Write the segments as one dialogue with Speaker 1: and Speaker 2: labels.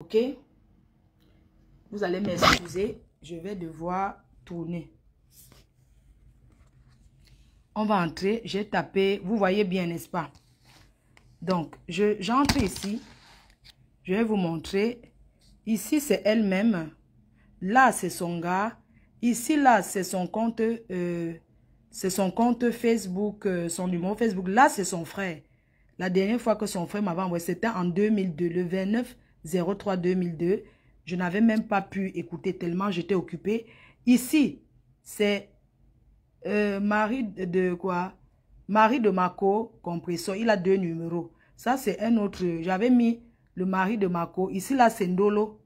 Speaker 1: Ok, vous allez m'excuser, je vais devoir tourner. On va entrer, j'ai tapé, vous voyez bien, n'est-ce pas? Donc, j'entre ici, je vais vous montrer. Ici, c'est elle-même. Là, c'est son gars. Ici, là, c'est son compte Facebook, son numéro Facebook. Là, c'est son frère. La dernière fois que son frère m'avait envoyé, c'était en 2002, le 29/03/2002. Je n'avais même pas pu écouter tellement j'étais occupée. Ici, c'est Marie de quoi? Marie de Mako, compresseur. Il a 2 numéros. Ça, c'est un autre. J'avais mis le mari de Mako. Ici, là, c'est Ndolo.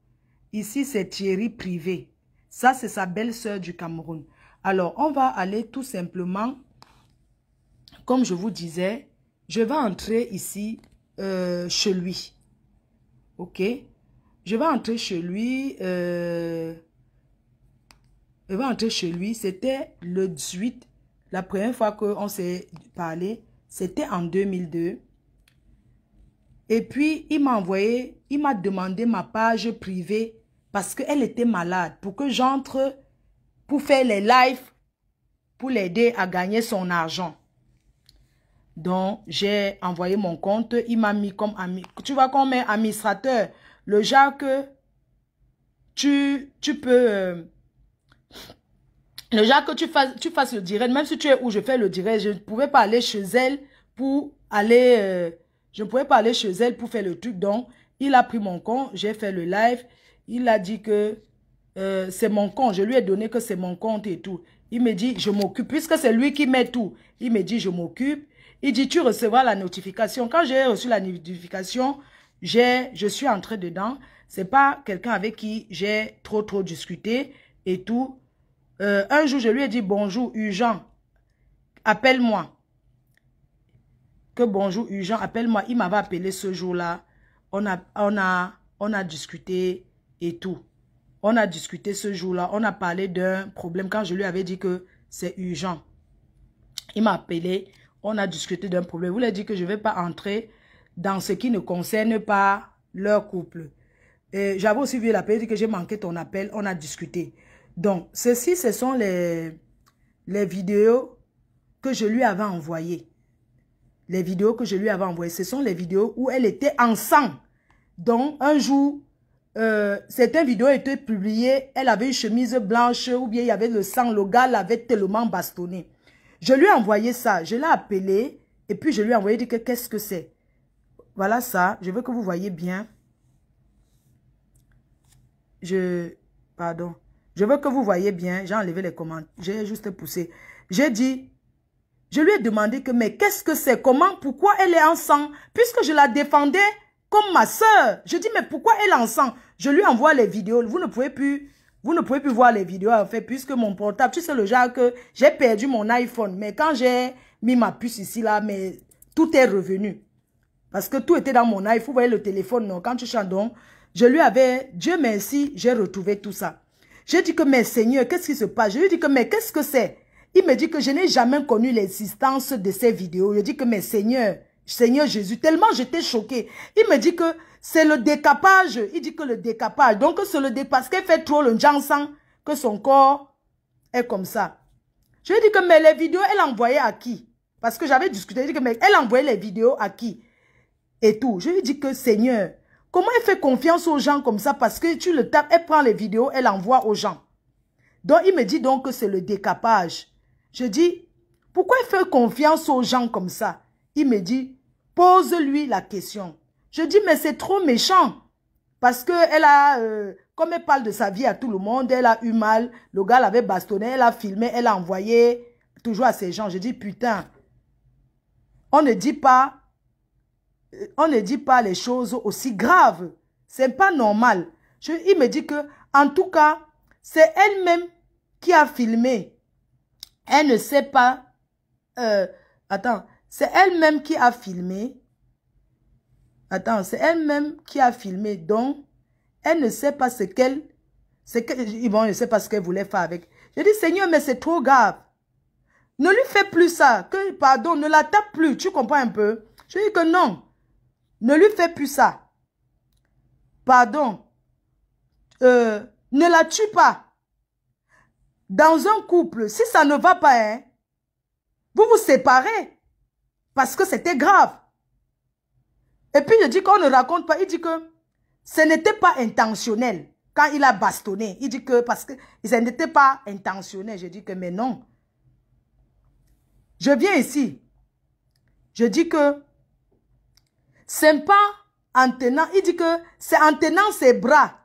Speaker 1: Ici, c'est Thierry Privé. Ça, c'est sa belle-sœur du Cameroun. Alors, on va aller tout simplement, comme je vous disais, je vais entrer ici chez lui. Ok? Je vais entrer chez lui. Je vais entrer chez lui. C'était le 18. La première fois qu'on s'est parlé, c'était en 2002. Et puis, il m'a envoyé, il m'a demandé ma page privée parce qu'elle était malade, pour que j'entre pour faire les lives, pour l'aider à gagner son argent. Donc, j'ai envoyé mon compte, il m'a mis comme ami. Tu vois, comme administrateur, le genre que tu peux... le genre que tu fasses le direct, même si tu es où je fais le direct, je ne pouvais pas aller chez elle pour aller... je ne pouvais pas aller chez elle pour faire le truc. Donc, il a pris mon compte, j'ai fait le live. Il a dit que c'est mon compte. Je lui ai donné que c'est mon compte et tout. Il me dit, je m'occupe. Puisque c'est lui qui met tout. Il me dit, je m'occupe. Il dit, tu recevras la notification. Quand j'ai reçu la notification, je suis entré dedans. C'est pas quelqu'un avec qui j'ai trop discuté et tout. Un jour, je lui ai dit, bonjour, urgent, appelle-moi. Que bonjour, urgent, appelle-moi. Il m'avait appelé ce jour-là. On a discuté et tout. On a discuté ce jour-là. On a parlé d'un problème quand je lui avais dit que c'est urgent. Il m'a appelé. On a discuté d'un problème. Je vous l'ai dit que je ne vais pas entrer dans ce qui ne concerne pas leur couple. J'avais aussi vu l'appel, dit que j'ai manqué ton appel. On a discuté. Donc, ceci, ce sont les vidéos que je lui avais envoyées. Les vidéos que je lui avais envoyées, ce sont les vidéos où elle était enceinte. Donc, un jour, certaines vidéos étaient publiées, elle avait une chemise blanche ou bien il y avait le sang, le gars l'avait tellement bastonné. Je lui ai envoyé ça, je l'ai appelé et puis je lui ai envoyé dit que qu'est-ce que c'est. Voilà ça, je veux que vous voyez bien. Pardon. Je veux que vous voyez bien, j'ai enlevé les commentaires, j'ai juste poussé. J'ai dit, je lui ai demandé que mais qu'est-ce que c'est, comment, pourquoi elle est enceinte, puisque je la défendais comme ma soeur. Je dis, mais pourquoi elle est enceinte? Je lui envoie les vidéos. Vous ne pouvez plus voir les vidéos, en fait, puisque mon portable, tu sais le genre que j'ai perdu mon iPhone. Mais quand j'ai mis ma puce ici, là, mais tout est revenu. Parce que tout était dans mon iPhone. Vous voyez le téléphone, non? Quand tu chantes, donc, je lui avais, Dieu merci, j'ai retrouvé tout ça. J'ai dit que, mais Seigneur, qu'est-ce qui se passe? Je lui ai dit que, mais qu'est-ce que c'est? Il me dit que je n'ai jamais connu l'existence de ces vidéos. Je dis que, mais Seigneur Jésus, tellement j'étais choquée. Il me dit que c'est le décapage. Il dit que le décapage. Donc, c'est le décapage. Parce qu'elle fait trop le jansan, que son corps est comme ça. Je lui ai dit que, mais les vidéos, elle envoyait à qui? Parce que j'avais discuté. Je lui ai dit que, mais elle envoyait les vidéos à qui? Et tout. Je lui ai dit que, Seigneur, comment elle fait confiance aux gens comme ça? Parce que tu le tapes, elle prend les vidéos, elle envoie aux gens. Donc, il me dit donc que c'est le décapage. Je dis, pourquoi elle fait confiance aux gens comme ça? Il me dit, pose-lui la question. Je dis, mais c'est trop méchant. Parce qu'elle a, comme elle parle de sa vie à tout le monde, elle a eu mal. Le gars l'avait bastonné, elle a filmé, elle a envoyé toujours à ces gens. Je dis, putain, on ne dit pas les choses aussi graves. C'est pas normal. Il me dit que, en tout cas, c'est elle-même qui a filmé. Elle ne sait pas. Attends, c'est elle-même qui a filmé. Attends, c'est elle-même qui a filmé. Donc, elle ne sait pas ce qu'elle... Bon, ne sait pas ce qu'elle voulait faire avec. Je dis, Seigneur, mais c'est trop grave. Ne lui fais plus ça. Pardon, ne la tape plus. Tu comprends un peu? Je dis que non. Ne lui fais plus ça. Pardon. ne la tue pas. Dans un couple, si ça ne va pas, hein, vous vous séparez. Parce que c'était grave. Et puis je dis qu'on ne raconte pas. Il dit que ce n'était pas intentionnel. Quand il a bastonné, il dit que parce que ça n'était pas intentionnel. Je dis que mais non. Je viens ici. Je dis que c'est pas en tenant. Il dit que c'est en tenant ses bras.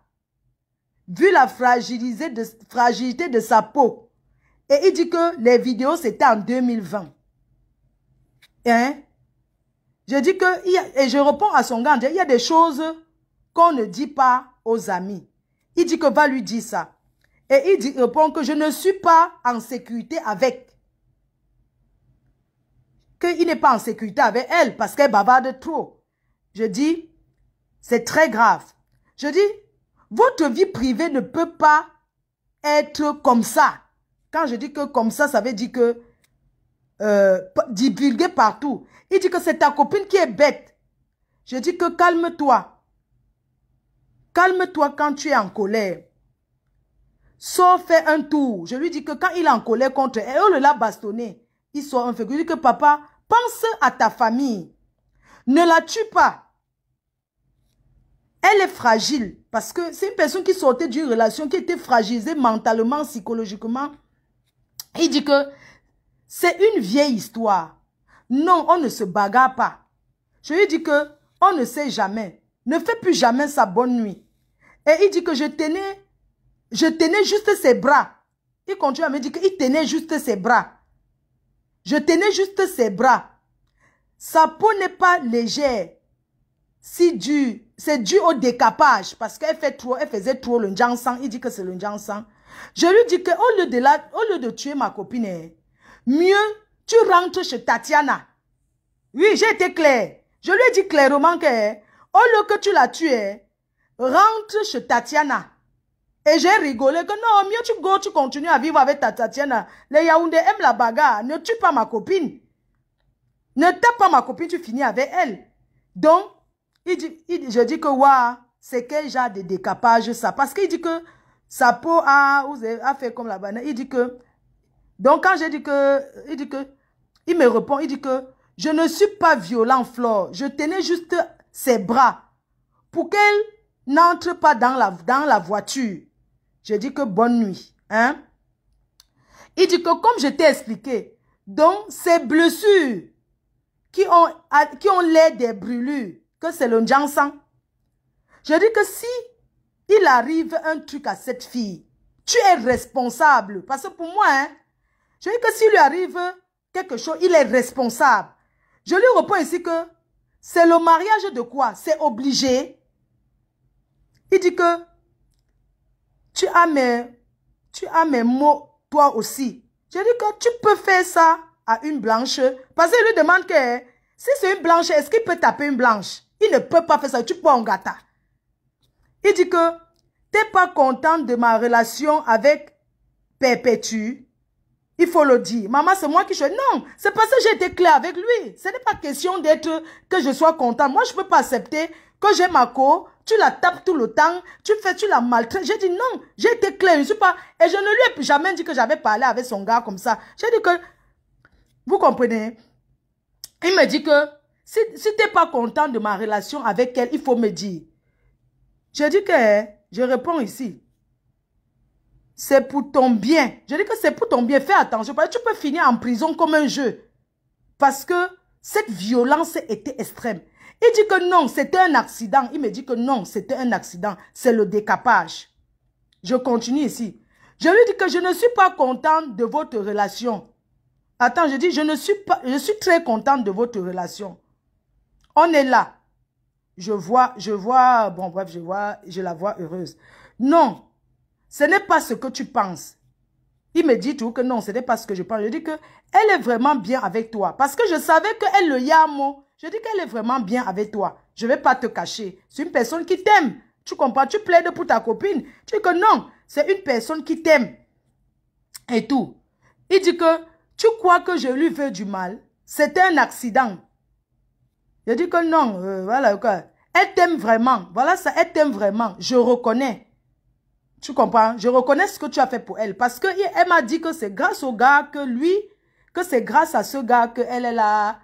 Speaker 1: Vu la fragilité de sa peau. Et il dit que les vidéos c'était en 2020. Hein? Je dis que, et je réponds à son gars, il y a des choses qu'on ne dit pas aux amis. Il dit que va lui dire ça. Et il répond que je ne suis pas en sécurité avec. Qu'il n'est pas en sécurité avec elle parce qu'elle bavarde trop. Je dis, c'est très grave. Je dis, votre vie privée ne peut pas être comme ça. Quand je dis que comme ça veut dire que divulguer partout. Il dit que c'est ta copine qui est bête. Je dis que calme-toi. Calme-toi quand tu es en colère. Sors, fais un tour. Je lui dis que quand il est en colère contre elle, on l'a bastonné. Il sort un fait. Je lui dis que papa, pense à ta famille. Ne la tue pas. Elle est fragile. Parce que c'est une personne qui sortait d'une relation qui était fragilisée mentalement, psychologiquement. Il dit que c'est une vieille histoire. Non, on ne se bagarre pas. Je lui dis que on ne sait jamais. Ne fais plus jamais sa bonne nuit. Et il dit que je tenais juste ses bras. Il continue à me dire qu'il tenait juste ses bras. Je tenais juste ses bras. Sa peau n'est pas légère. C'est dû au décapage. Parce qu'elle faisait trop le njang-sang. Il dit que c'est le njang-sang. Je lui dis que au lieu de tuer ma copine, mieux tu rentres chez Tatiana. Oui, j'ai été clair. Je lui ai dit clairement que, au lieu que tu la tues, rentre chez Tatiana. Et j'ai rigolé que non, mieux tu continues à vivre avec ta Tatiana. Les Yaoundé aiment la bagarre. Ne tue pas ma copine. Ne tape pas ma copine, tu finis avec elle. Donc, je dis que, waouh, c'est quel genre de décapage ça. Parce qu'il dit que sa peau a fait comme la banane. Il dit que, donc quand j'ai dit que, il me répond, il dit que, je ne suis pas violent, Flore. Je tenais juste ses bras pour qu'elle n'entre pas dans la voiture. Je dis que bonne nuit. Hein? Il dit que comme je t'ai expliqué, donc ces blessures qui ont l'air des brûlures, que c'est le njang-sang. Je dis que si il arrive un truc à cette fille, tu es responsable. Parce que pour moi, hein, je dis que s'il lui arrive quelque chose, il est responsable. Je lui réponds ici que c'est le mariage de quoi? C'est obligé. Il dit que tu as mes mots, toi aussi. Je dis que tu peux faire ça à une blanche. Parce qu'il lui demande que si c'est une blanche, est-ce qu'il peut taper une blanche? Il ne peut pas faire ça. Tu peux en gâta. Il dit que tu n'es pas contente de ma relation avec Perpétue. Il faut le dire. Maman, c'est moi qui choisis. Non, c'est parce que j'ai été claire avec lui. Ce n'est pas question d'être que je sois contente. Moi, je ne peux pas accepter que j'ai ma co, tu la tapes tout le temps, tu la maltraites. J'ai dit non, j'ai été claire. Je ne suis pas... Et je ne lui ai jamais dit que j'avais parlé avec son gars comme ça. J'ai dit que... Vous comprenez? Il me dit que si tu n'es pas content de ma relation avec elle, il faut me dire. Je dis que... Je réponds ici. C'est pour ton bien. Je dis que c'est pour ton bien. Fais attention. Parce que tu peux finir en prison comme un jeu. Parce que cette violence était extrême. Il dit que non, c'était un accident. Il me dit que non, c'était un accident. C'est le décapage. Je continue ici. Je lui dis que je ne suis pas contente de votre relation. Attends, je dis, je suis très contente de votre relation. On est là. Je la vois heureuse. Non. Ce n'est pas ce que tu penses. Il me dit tout que non, ce n'est pas ce que je pense. Je dis que elle est vraiment bien avec toi. Parce que je savais qu'elle le yamo. Je dis qu'elle est vraiment bien avec toi. Je ne vais pas te cacher. C'est une personne qui t'aime. Tu comprends? Tu plaides pour ta copine. Tu dis que non, c'est une personne qui t'aime. Et tout. Il dit que tu crois que je lui veux du mal. C'était un accident. Je dis que non, voilà. Elle t'aime vraiment. Voilà ça, elle t'aime vraiment. Je reconnais. Tu comprends? Je reconnais ce que tu as fait pour elle. Parce qu'elle m'a dit que c'est grâce au gars que c'est grâce à ce gars qu'elle est là,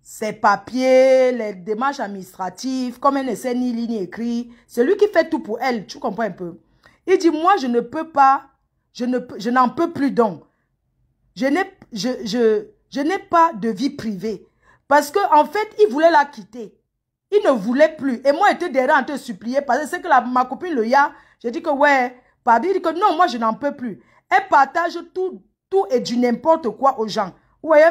Speaker 1: ses papiers, les démarches administratives, comme elle ne sait ni lire ni écrire. C'est lui qui fait tout pour elle. Tu comprends un peu? Il dit, moi, je ne peux pas, je n'en peux plus donc. Je n'ai pas de vie privée. Parce qu'en fait, il voulait la quitter. Il ne voulait plus. Et moi, j'étais derrière en train de supplier. Parce que c'est que ma copine, le ya, j'ai dit que ouais, pardon, il dit que non, moi, je n'en peux plus. Elle partage tout et du n'importe quoi aux gens. Vous voyez,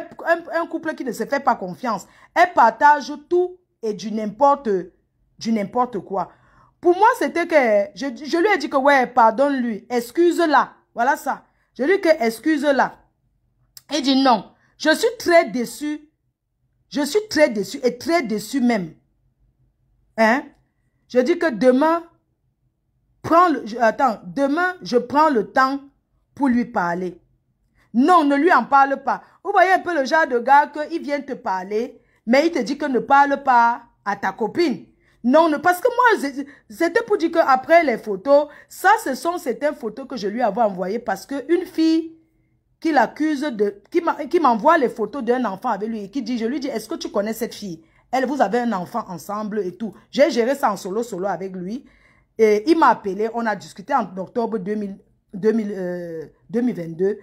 Speaker 1: un couple qui ne se fait pas confiance. Elle partage tout et du n'importe quoi. Pour moi, c'était que, je lui ai dit que ouais, pardonne-lui, excuse-la. Voilà ça. Je lui ai dit que excuse-la. Il dit non, je suis très déçu. Je suis très déçu et très déçu même. Hein? Je dis que demain, demain, je prends le temps pour lui parler. Non, ne lui en parle pas. Vous voyez un peu le genre de gars qu'il vient te parler, mais il te dit que ne parle pas à ta copine. Non, parce que moi, c'était pour dire qu'après les photos, ça, ce sont certaines photos que je lui avais envoyées parce qu'une fille qui l'accuse qui m'envoie les photos d'un enfant avec lui et qui dit, je lui dis, est-ce que tu connais cette fille? Elle, vous avez un enfant ensemble et tout. J'ai géré ça en solo avec lui. Et il m'a appelé, on a discuté en octobre 2022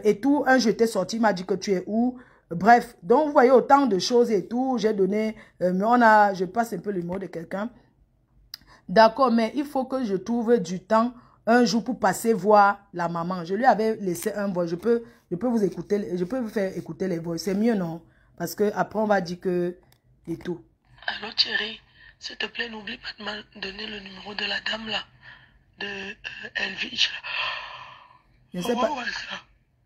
Speaker 1: et tout. Un jour, j'étais sorti, il m'a dit que tu es où? Bref, donc vous voyez autant de choses et tout. J'ai donné, je passe un peu le mot de quelqu'un. D'accord, mais il faut que je trouve du temps un jour pour passer voir la maman. Je lui avais laissé un voix. Je peux vous écouter, je peux vous faire écouter les voix. C'est mieux, non? Parce que après on va dire que et tout.
Speaker 2: Allô Thierry, s'il te plaît, n'oublie pas de me donner le numéro de la dame là, de Elvige.
Speaker 1: Je sais pas.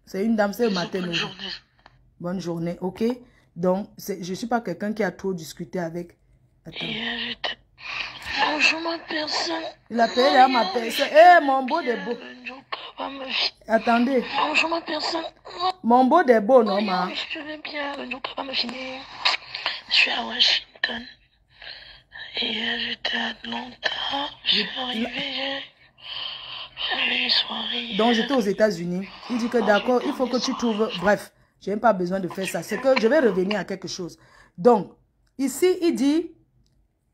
Speaker 1: C'est une dame, c'est le matin.
Speaker 2: Bonne journée.
Speaker 1: Bonne journée, ok. Donc, je ne suis pas quelqu'un qui a trop discuté avec. Attends.
Speaker 2: Bonjour ma personne.
Speaker 1: Il appelle là ma personne. Eh, mon beau des beaux. Attendez.
Speaker 2: Bonjour ma personne.
Speaker 1: Mon beau des beaux, non, ma.
Speaker 2: Je vais bien, le jour va me finir. Je suis à Washington. Et j'étais à Atlanta. Je suis arrivée. J'ai une soirée.
Speaker 1: Donc, j'étais aux États-Unis. Il dit que d'accord, il faut que tu trouves. Bref, je n'ai pas besoin de faire ça. C'est que je vais revenir à quelque chose. Donc, ici, il dit.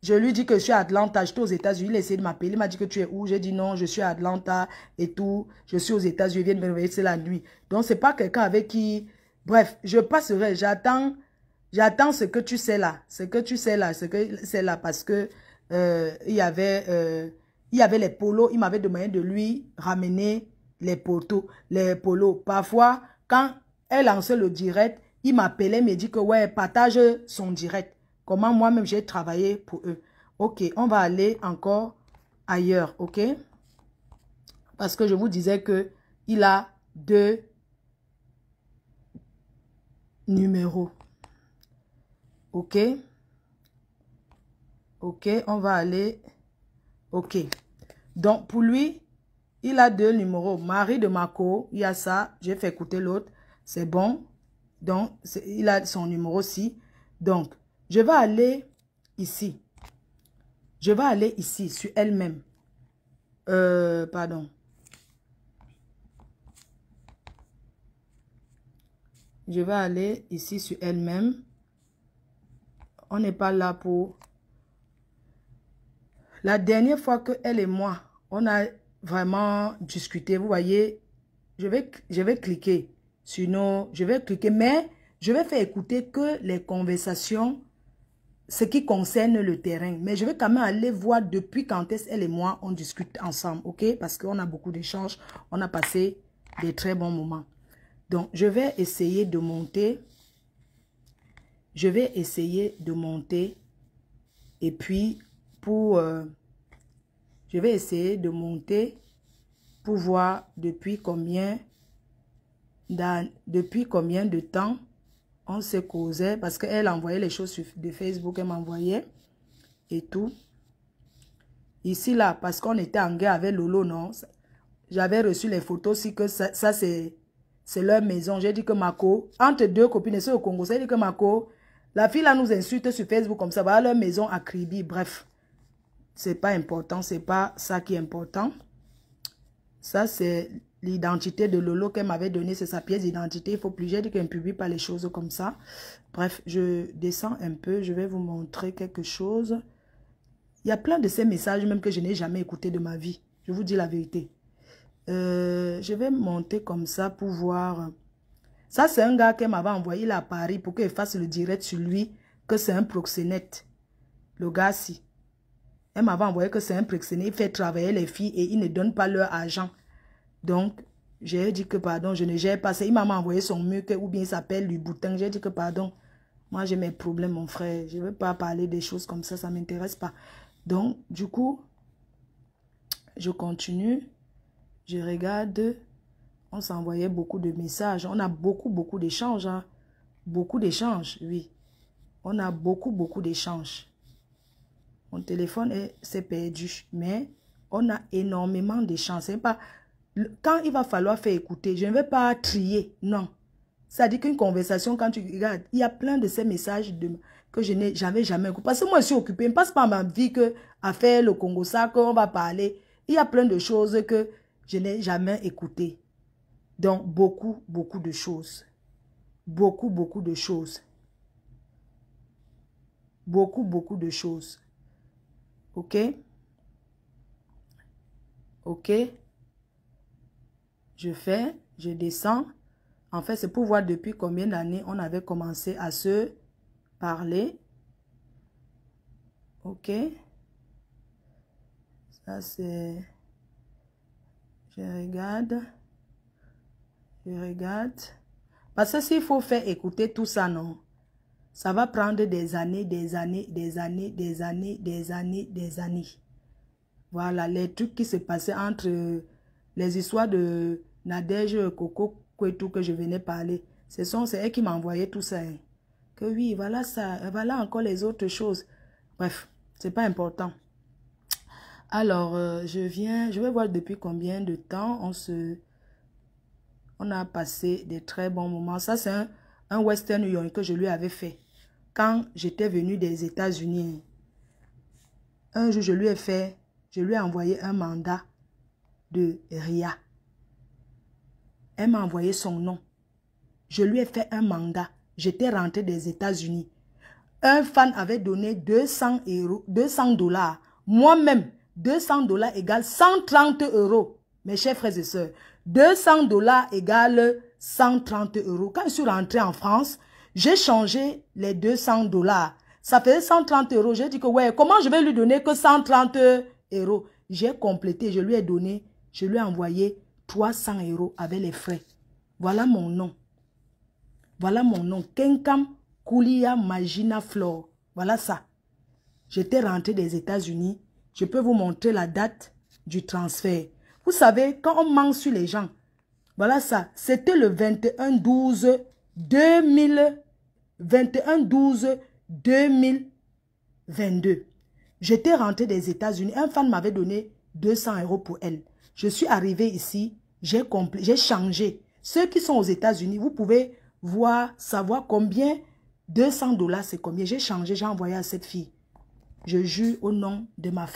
Speaker 1: Je lui dis que je suis à Atlanta, j'étais aux États-Unis, il a essayé de m'appeler, il m'a dit que tu es où? J'ai dit non, je suis à Atlanta et tout, je suis aux États-Unis, je viens de me réveiller, c'est la nuit. Donc, c'est pas quelqu'un avec qui... Bref, je passerai, j'attends ce que tu sais là, parce que il y avait les polos, il m'avait demandé de lui ramener les polos. Parfois, quand elle lançait le direct, il m'appelait, me dit que ouais, partage son direct. Comment moi-même j'ai travaillé pour eux. Ok, on va aller encore ailleurs, ok? Parce que je vous disais que il a 2 numéros. Ok? Ok, on va aller. Ok. Donc, pour lui, il a 2 numéros. Marie de Marco, il y a ça. J'ai fait écouter l'autre. C'est bon. Donc, il a son numéro-ci. Donc, je vais aller ici. Je vais aller ici, sur elle-même. Pardon. Je vais aller ici sur elle-même. On n'est pas là pour... La dernière fois que elle et moi, on a vraiment discuté, vous voyez, je vais cliquer sur nos... Je vais cliquer, mais je vais faire écouter que les conversations... ce qui concerne le terrain. Mais je vais quand même aller voir depuis quand est-ce elle et moi, on discute ensemble, ok? Parce qu'on a beaucoup d'échanges, on a passé des très bons moments. Donc, je vais essayer de monter. Je vais essayer de monter. Et puis, je vais essayer de monter pour voir depuis combien de temps on se causait, parce qu'elle envoyait les choses de Facebook, elle m'envoyait et tout. Ici, là, parce qu'on était en guerre avec Lolo, non? J'avais reçu les photos aussi que ça c'est leur maison. J'ai dit que Mako, entre 2 copines, et au Congo, j'ai dit que Mako, la fille là nous insulte sur Facebook comme ça, voilà leur maison à Kribi. Bref, c'est pas important, c'est pas ça qui est important. Ça, c'est l'identité de Lolo qu'elle m'avait donnée. C'est sa pièce d'identité. Il faut plus. J'ai dit qu'elle ne publie pas les choses comme ça. Bref, je descends un peu. Je vais vous montrer quelque chose. Il y a plein de ces messages même que je n'ai jamais écouté de ma vie. Je vous dis la vérité. Je vais monter comme ça pour voir. Ça, c'est un gars qu'elle m'avait envoyé là à Paris pour qu'il fasse le direct sur lui, que c'est un proxénète. Le gars-ci. Elle m'avait envoyé que c'est un proxénète. Il fait travailler les filles et il ne donne pas leur argent. Donc, j'ai dit que pardon, je ne gère pas ça. Il m'a envoyé son mieux ou bien il s'appelle lui Boutin. J'ai dit que pardon, moi j'ai mes problèmes, mon frère. Je ne veux pas parler des choses comme ça ne m'intéresse pas. Donc, du coup, je continue. Je regarde. On s'envoyait beaucoup de messages. On a beaucoup d'échanges. Hein. Beaucoup d'échanges, oui. On a beaucoup d'échanges. Mon téléphone s'est perdu. Mais on a énormément d'échanges. C'est pas... Quand il va falloir faire écouter, je ne vais pas trier. Non. Ça dit qu'une conversation, quand tu regardes, il y a plein de ces messages que je n'ai jamais écouté. Parce que moi, je suis occupée. Je ne passe pas ma vie à faire le Congo, ça, qu'on va parler. Il y a plein de choses que je n'ai jamais écoutées. Donc, beaucoup de choses. Beaucoup de choses. Beaucoup de choses. OK? OK? Je descends. En fait, c'est pour voir depuis combien d'années on avait commencé à se parler. OK? Ça, c'est... Je regarde. Parce que s'il faut faire écouter tout ça, non? Ça va prendre des années. Voilà, les trucs qui se passaient entre les histoires de Nadège, Coco, et tout que je venais parler. C'est elle qui m'a envoyé tout ça. Hein. Que oui, voilà ça. Voilà encore les autres choses. Bref, c'est pas important. Alors, je vais voir depuis combien de temps on a passé des très bons moments. Ça, c'est un Western Union que je lui avais fait. Quand j'étais venue des États-Unis, un jour, je lui ai envoyé un mandat de RIA. Elle m'a envoyé son nom. Je lui ai fait un mandat. J'étais rentrée des États-Unis. Un fan avait donné 200 $. Moi-même, 200 $ égale 130 €. Mes chers frères et sœurs, 200 $ égale 130 €. Quand je suis rentrée en France, j'ai changé les 200 $. Ça faisait 130 €. J'ai dit que ouais, comment je vais lui donner que 130 €? J'ai complété, je lui ai envoyé 300 € avec les frais. Voilà mon nom. Voilà mon nom. Kenkam Koulia Magina Flore. Voilà ça. J'étais rentrée des États-Unis. Je peux vous montrer la date du transfert. Vous savez, quand on ment sur les gens, voilà ça. C'était le 21-12-2022. J'étais rentrée des États-Unis. Un fan m'avait donné 200 € pour elle. Je suis arrivée ici. J'ai changé. Ceux qui sont aux États-Unis, vous pouvez savoir combien 200 $ c'est combien. J'ai changé, j'ai envoyé à cette fille. Je jure au nom de ma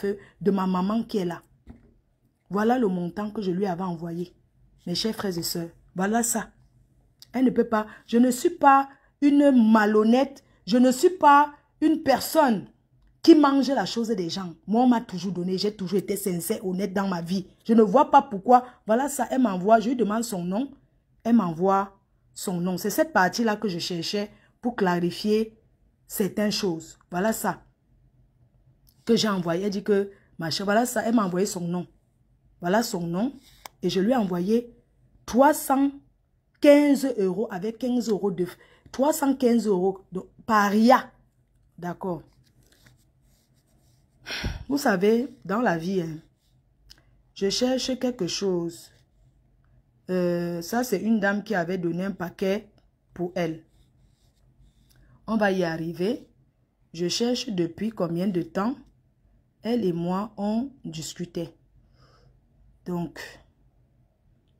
Speaker 1: maman qui est là. Voilà le montant que je lui avais envoyé. Mes chers frères et sœurs, voilà ça. Elle ne peut pas. Je ne suis pas une malhonnête. Je ne suis pas une personne qui mange la chose des gens. Moi, on m'a toujours donné. J'ai toujours été sincère, honnête dans ma vie. Je ne vois pas pourquoi. Voilà ça, elle m'envoie. Je lui demande son nom. Elle m'envoie son nom. C'est cette partie-là que je cherchais pour clarifier certaines choses. Voilà ça que j'ai envoyé. Elle dit que, voilà ça, elle m'a envoyé son nom. Voilà son nom. Et je lui ai envoyé 315 € avec 15 € de... 315 € par RIA. D'accord. Vous savez, dans la vie, hein, je cherche quelque chose. Ça, c'est une dame qui avait donné un paquet pour elle. On va y arriver. Je cherche depuis combien de temps elle et moi, on discutait. Donc,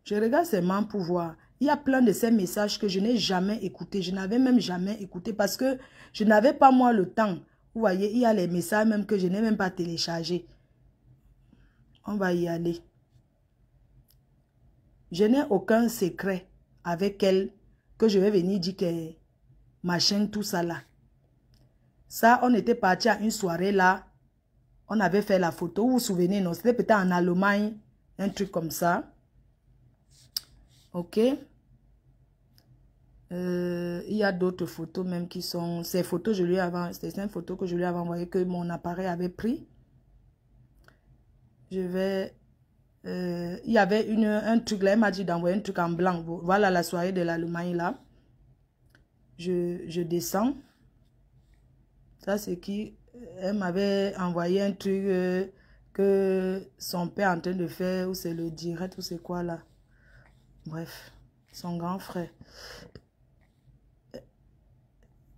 Speaker 1: je regarde seulement pour voir. Il y a plein de ces messages que je n'ai jamais écoutés. Je n'avais même jamais écouté parce que je n'avais pas moi le temps. Vous voyez, il y a les messages même que je n'ai même pas téléchargés. On va y aller. je n'ai aucun secret avec elle que je vais venir dire que machin, tout ça là. Ça, on était parti à une soirée là. On avait fait la photo. Vous vous souvenez, non? C'était peut-être en Allemagne. Un truc comme ça. Ok. Il y a d'autres photos même qui sont... Ces photos, je lui avais... C'était une photo que je lui avais envoyée que mon appareil avait pris. Je vais... il y avait un truc là. Elle m'a dit d'envoyer un truc en blanc. Voilà la soirée de l'Allemagne là. Je descends. Ça, c'est qui... Elle m'avait envoyé un truc que son père est en train de faire, ou c'est le direct, ou c'est quoi là. Bref, son grand frère.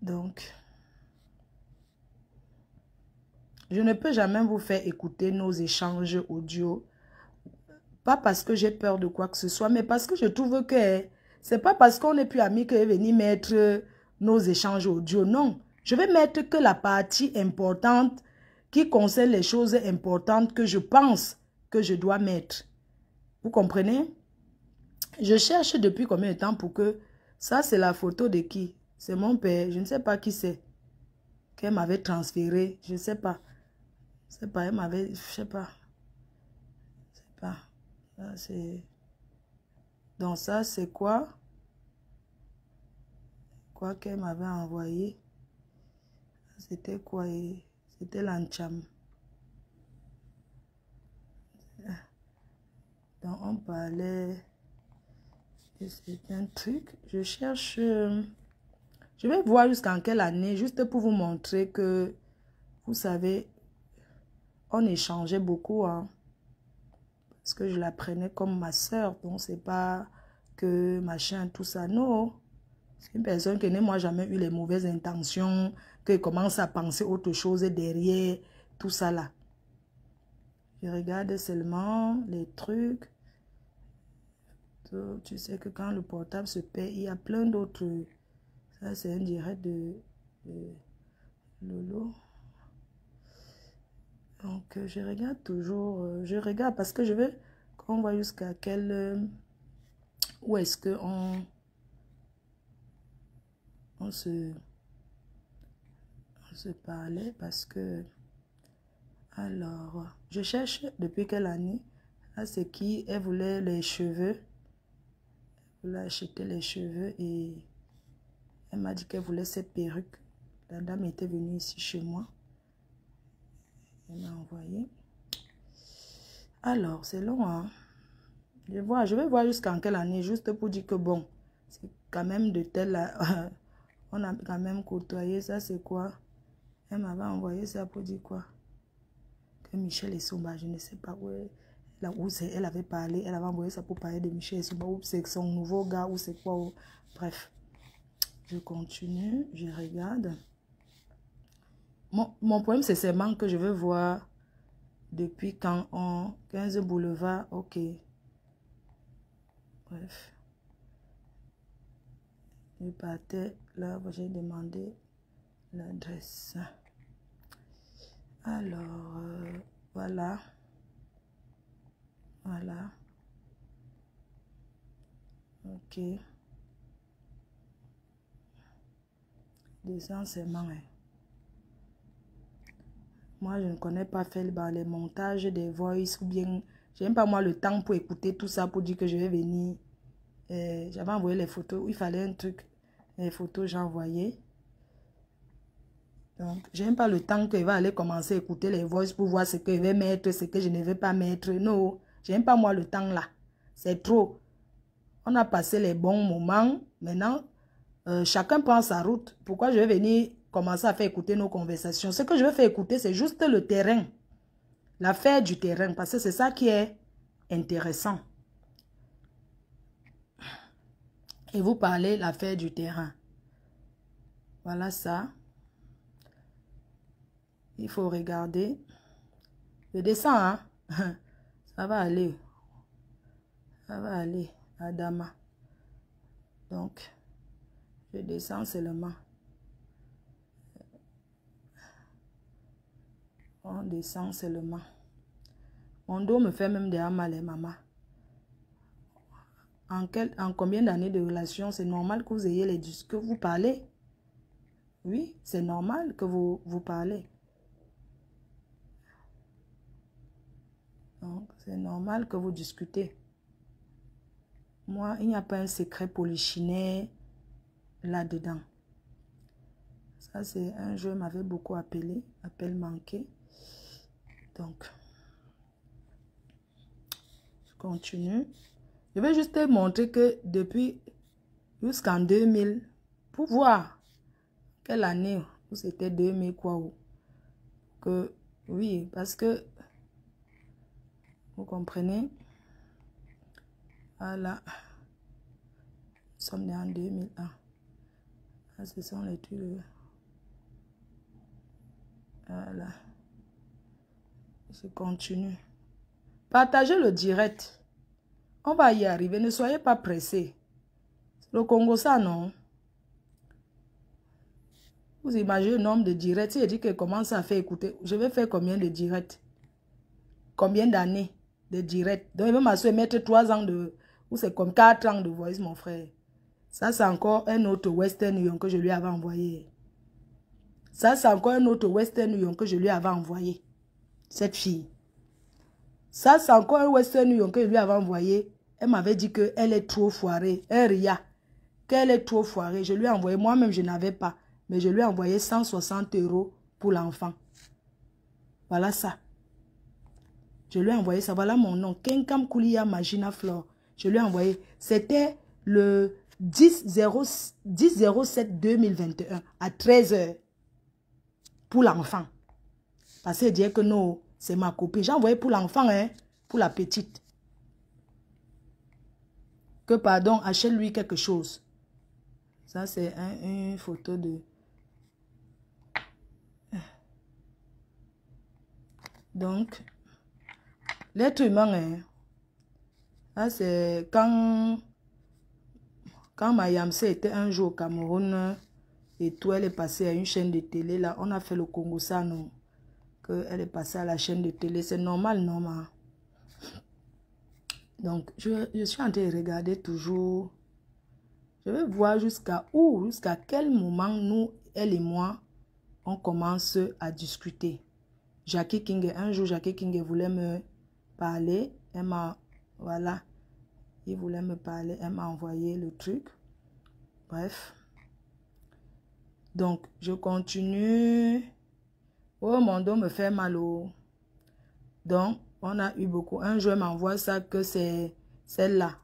Speaker 1: Donc, je ne peux jamais vous faire écouter nos échanges audio. Pas parce que j'ai peur de quoi que ce soit, mais parce que je trouve que c'est pas parce qu'on n'est plus amis que je vais venir mettre nos échanges audio. Non, je vais mettre que la partie importante qui concerne les choses importantes que je pense que je dois mettre. Vous comprenez? Je cherche depuis combien de temps pour que... Ça, c'est la photo de qui? C'est mon père. Je ne sais pas qui c'est. Qu'elle m'avait transféré. Je ne sais pas. Je ne sais pas. Elle m'avait... Je ne sais pas. Je ne sais pas. Ça, c'est... Donc ça, c'est quoi? Quoi qu'elle m'avait envoyé. C'était quoi? C'était l'ancham. Donc on parlait... C'est un truc. Je cherche... Je vais voir jusqu'en quelle année, juste pour vous montrer que, vous savez, on échangeait beaucoup, hein, parce que je la prenais comme ma soeur, donc c'est pas que machin, tout ça, non. C'est une personne qui n'a moi jamais eu les mauvaises intentions, qui commence à penser autre chose derrière, tout ça là. Je regarde seulement les trucs. Tu sais que quand le portable se perd, il y a plein d'autres... Ça, c'est un direct de Lolo. Donc, je regarde toujours. Je regarde parce que je veux qu'on voit jusqu'à quel... où est-ce qu'on on se parlait parce que... Alors, je cherche depuis quelle année. Là, c'est qui? Elle voulait les cheveux. Elle voulait acheter les cheveux et elle m'a dit qu'elle voulait cette perruque. La dame était venue ici chez moi. Elle m'a envoyé. Alors, c'est long, hein. Je vais voir jusqu'en quelle année, juste pour dire que bon, c'est quand même de tel... on a quand même côtoyé, ça c'est quoi? Elle m'avait envoyé ça pour dire quoi? Que Michel Essomba, je ne sais pas où, elle avait parlé, elle avait envoyé ça pour parler de Michel Essomba, ou c'est son nouveau gars, ou c'est quoi? Ou... Bref, je continue, je regarde. Mon problème, c'est seulement que je veux voir depuis quand on... 15 boulevard, ok. Bref. Je partais là, j'ai demandé l'adresse. Alors, voilà. Voilà. Ok. Des enseignements. Moi, je ne connais pas faire les montages des voice ou bien... J'aime pas moi le temps pour écouter tout ça pour dire que je vais venir. J'avais envoyé les photos. Il fallait un truc. Les photos, j'ai envoyé. Donc, j'aime pas le temps qu'il va aller commencer à écouter les voices pour voir ce que je vais mettre, ce que je ne vais pas mettre. Non, j'aime pas moi le temps là. C'est trop. On a passé les bons moments. Maintenant, chacun prend sa route. Pourquoi je vais venir commencer à faire écouter nos conversations? Ce que je vais faire écouter, c'est juste le terrain. L'affaire du terrain. Parce que c'est ça qui est intéressant. Et vous parlez l'affaire du terrain. Voilà ça. Il faut regarder. Je descends, hein. Ça va aller. Ça va aller, Adama. Donc, je descends seulement. On descend seulement. Mon dos me fait même déjà mal, maman. en combien d'années de relation, c'est normal que vous ayez les disques, que vous parlez. Oui, c'est normal que vous parlez. Donc, c'est normal que vous discutez. Moi, il n'y a pas un secret polichinelle là-dedans. Ça, c'est un jeu, m'avait beaucoup appelé, appel manqué. Donc, je continue. Je vais juste te montrer que depuis jusqu'en 2000, pour voir quelle année, où c'était 2000 quoi, que oui, parce que vous comprenez, voilà, nous sommes nés en 2001. Ah, ce sont les trucs. Voilà. Je continue. Partagez le direct. On va y arriver. Ne soyez pas pressés. Le Congo, ça, non. Vous imaginez le nombre de directs. Si je dis que commence à faire écouter, je vais faire combien de directs? Combien d'années de directs? Donc, il va m'assurer mettre 3 ans de... Ou c'est comme 4 ans de voice, mon frère. Ça, c'est encore un autre Western Union que je lui avais envoyé. Ça, c'est encore un autre Western Union que je lui avais envoyé. Cette fille. Ça, c'est encore un Western Union que je lui avais envoyé. Elle m'avait dit qu'elle est trop foirée. Un ria. Qu'elle est trop foirée. Je lui ai envoyé. Moi-même, je n'avais pas. Mais je lui ai envoyé 160 € pour l'enfant. Voilà ça. Je lui ai envoyé ça. Voilà mon nom. Kenkam Koulia Magina Flore. Je lui ai envoyé. C'était le 10/07/2021 à 13 h. Pour l'enfant. Parce qu'elle dit que non, c'est ma copine. J'ai envoyé pour l'enfant, hein, pour la petite. Que pardon, achète-lui quelque chose. Ça, c'est une photo de... Donc, l'être humain, hein, ça c'est quand Mayamse était un jour au Cameroun et tout, elle est passée à une chaîne de télé, là, on a fait le Congo, ça, non? Elle est passée à la chaîne de télé, c'est normal, normal. Donc, je suis en train de regarder toujours. Je vais voir jusqu'à où, jusqu'à quel moment nous, elle et moi, on commence à discuter. Jackie King, un jour, Jackie King voulait me parler. Elle m'a, voilà, il voulait me parler. Elle m'a envoyé le truc. Bref. Donc, je continue. Oh, mon dos me fait mal. Oh. Donc, on a eu beaucoup. Un jour, elle m'envoie ça que c'est celle-là.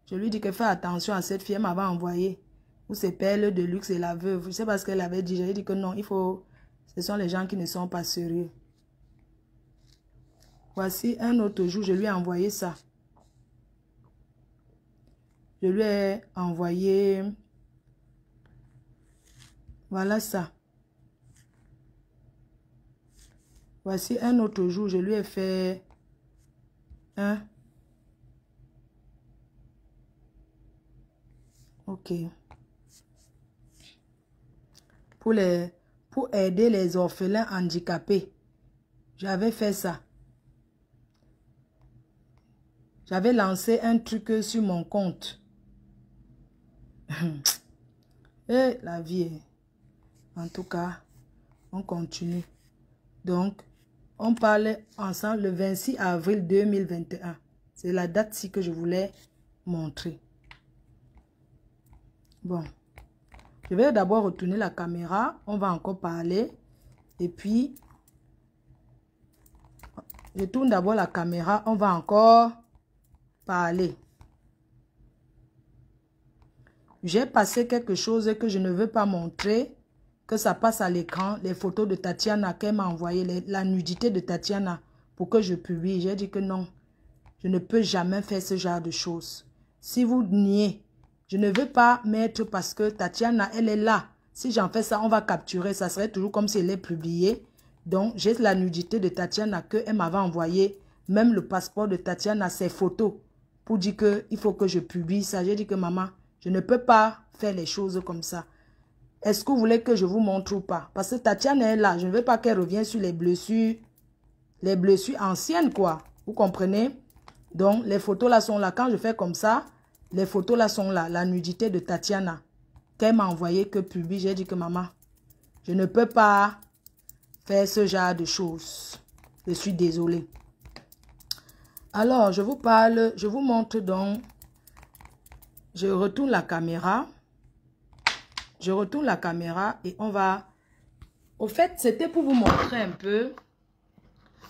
Speaker 1: Je lui dis que fais attention à cette fille. Elle m'avait envoyé. Où c'est Perle de Luxe et la veuve. Je sais pas ce qu'elle avait dit. J'ai dit que non, il faut... Ce sont les gens qui ne sont pas sérieux. Voici un autre jour, je lui ai envoyé ça. Je lui ai envoyé... Voilà ça. Voici un autre jour, je lui ai fait... un. Ok. Pour aider les orphelins handicapés. J'avais fait ça. J'avais lancé un truc sur mon compte. Et la vie. En tout cas, on continue. Donc, on parlait ensemble le 26 avril 2021. C'est la date-ci que je voulais montrer. Bon. Je vais d'abord retourner la caméra. On va encore parler. Et puis, je tourne d'abord la caméra. On va encore parler. J'ai passé quelque chose que je ne veux pas montrer. Que ça passe à l'écran. Les photos de Tatiana qu'elle m'a envoyé. La nudité de Tatiana. Pour que je publie. J'ai dit que non. Je ne peux jamais faire ce genre de choses. Si vous niez. Je ne veux pas mettre parce que Tatiana, elle est là. Si j'en fais ça, on va capturer. Ça serait toujours comme si elle est publiée. Donc, j'ai la nudité de Tatiana qu'elle m'avait envoyé. Même le passeport de Tatiana, ses photos. Pour dire qu'il faut que je publie ça. J'ai dit que maman, je ne peux pas faire les choses comme ça. Est-ce que vous voulez que je vous montre ou pas? Parce que Tatiana est là. Je ne veux pas qu'elle revienne sur les blessures anciennes, quoi. Vous comprenez? Donc, les photos là sont là. Quand je fais comme ça, Les photos là sont là. La nudité de Tatiana. Qu'elle m'a envoyé que publie. J'ai dit que maman, je ne peux pas faire ce genre de choses. Je suis désolée. Alors, je vous parle, je vous montre donc. Je retourne la caméra. Je retourne la caméra et on va... Au fait, c'était pour vous montrer un peu,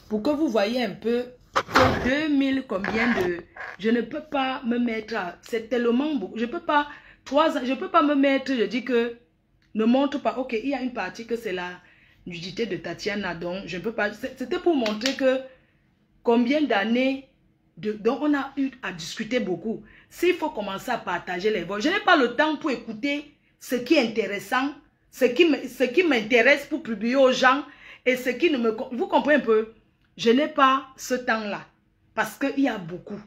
Speaker 1: pour que vous voyez un peu que 2000 combien de... Je ne peux pas me mettre à... C'est tellement beau. Je peux pas... 3 ans, je peux pas me mettre, je dis que... Ne montre pas. Ok, il y a une partie que c'est la nudité de Tatiana, donc je ne peux pas... C'était pour montrer que combien d'années dont on a eu à discuter beaucoup. S'il faut commencer à partager les voix, je n'ai pas le temps pour écouter ce qui est intéressant, ce qui m'intéresse pour publier aux gens et ce qui ne me... Vous comprenez un peu? Je n'ai pas ce temps-là parce qu'il y a beaucoup.